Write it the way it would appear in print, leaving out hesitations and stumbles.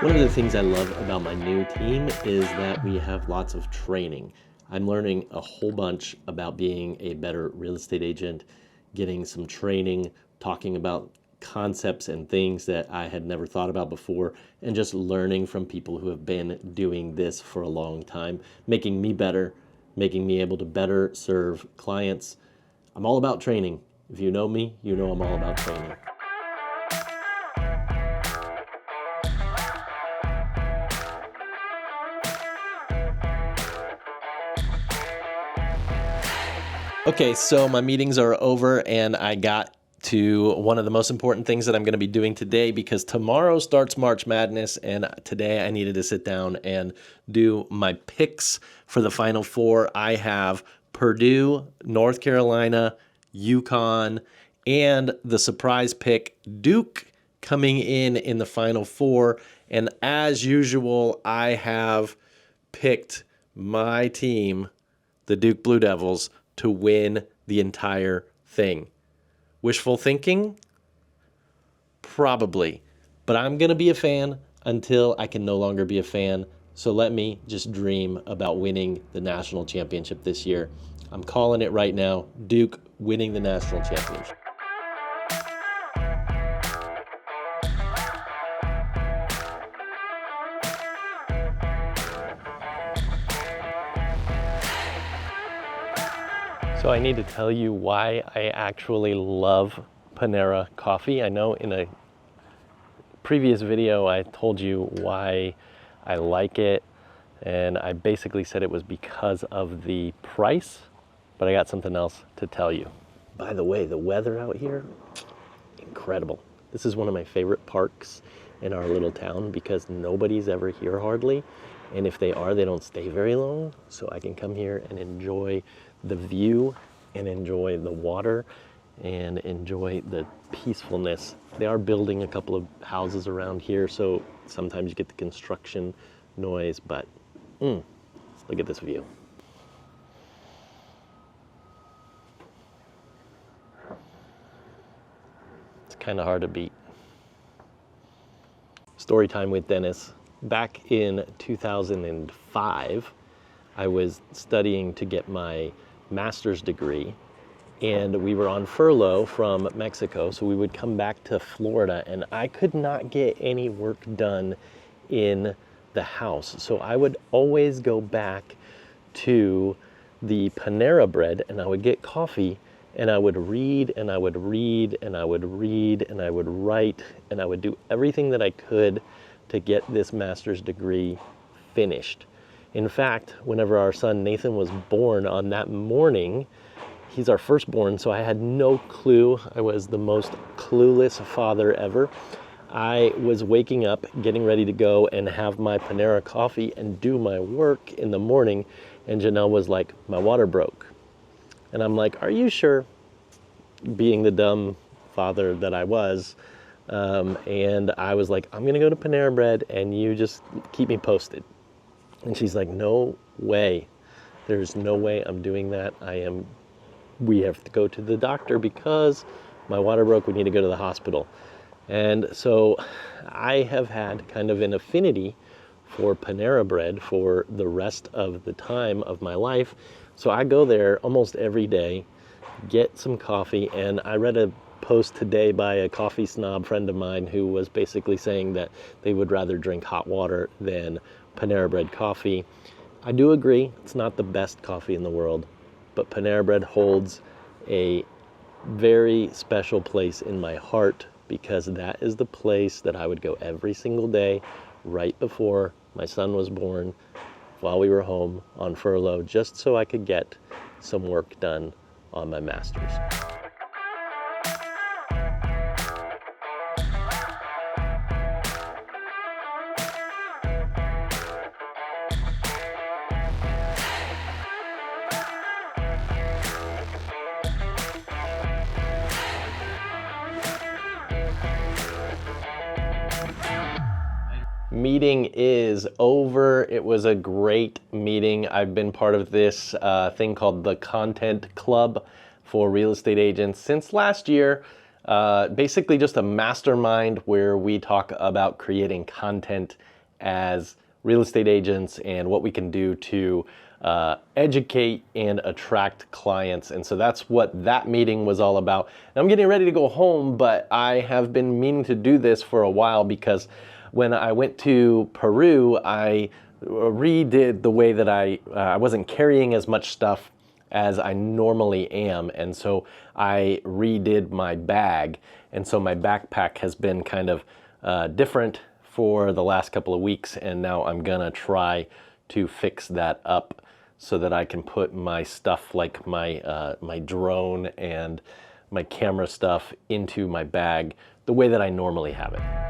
One of the things I love about my new team is that we have lots of training. I'm learning a whole bunch about being a better real estate agent, getting some training, talking about concepts and things that I had never thought about before, and just learning from people who have been doing this for a long time, making me better, making me able to better serve clients. I'm all about training. If you know me, you know I'm all about training. Okay, so my meetings are over and I got to one of the most important things that I'm going to be doing today, because tomorrow starts March Madness and today I needed to sit down and do my picks for the Final Four. I have Purdue, North Carolina, UConn, and the surprise pick, Duke, coming in the Final Four. And as usual, I have picked my team, the Duke Blue Devils, to win the entire thing. Wishful thinking? Probably. But I'm going to be a fan until I can no longer be a fan. So let me just dream about winning the national championship this year. I'm calling it right now. Duke winning the national championship. So I need to tell you why I actually love Panera coffee. I know in a previous video I told you why I like it, and I basically said it was because of the price, but I got something else to tell you. By the way, the weather out here, incredible. This is one of my favorite parks in our little town because nobody's ever here hardly, and if they are, they don't stay very long, so I can come here and enjoy the view and enjoy the water and enjoy the peacefulness. They are building a couple of houses around here, so sometimes you get the construction noise, but look at this view. It's kind of hard to beat. Story time with Dennis. Back in 2005, I was studying to get my master's degree, and we were on furlough from Mexico, so we would come back to Florida, and I could not get any work done in the house. So I would always go back to the Panera Bread and I would get coffee, and I would read and I would read and I would read and I would write, and I would do everything that I could to get this master's degree finished. In fact, whenever our son Nathan was born on that morning, he's our firstborn, so I had no clue. I was the most clueless father ever. I was waking up, getting ready to go and have my Panera coffee and do my work in the morning, and Janelle was like, my water broke. And I'm like, are you sure? Being the dumb father that I was. And I was like, I'm gonna go to Panera Bread and you just keep me posted. And she's like, no way. There's no way I'm doing that. We have to go to the doctor because my water broke. We need to go to the hospital. And so I have had kind of an affinity for Panera Bread for the rest of the time of my life. So I go there almost every day, get some coffee, and I read a post today by a coffee snob friend of mine who was basically saying that they would rather drink hot water than Panera Bread coffee. I do agree, it's not the best coffee in the world, but Panera Bread holds a very special place in my heart because that is the place that I would go every single day right before my son was born, while we were home on furlough, just so I could get some work done on my master's. Meeting is over. It was a great meeting. I've been part of this thing called the Content Club for real estate agents since last year. Basically just a mastermind where we talk about creating content as real estate agents and what we can do to educate and attract clients. And so that's what that meeting was all about. And I'm getting ready to go home, but I have been meaning to do this for a while because when I went to Peru, I redid the way that I wasn't carrying as much stuff as I normally am, and so I redid my bag, and so my backpack has been kind of different for the last couple of weeks, and now I'm gonna try to fix that up so that I can put my stuff like my drone and my camera stuff into my bag the way that I normally have it.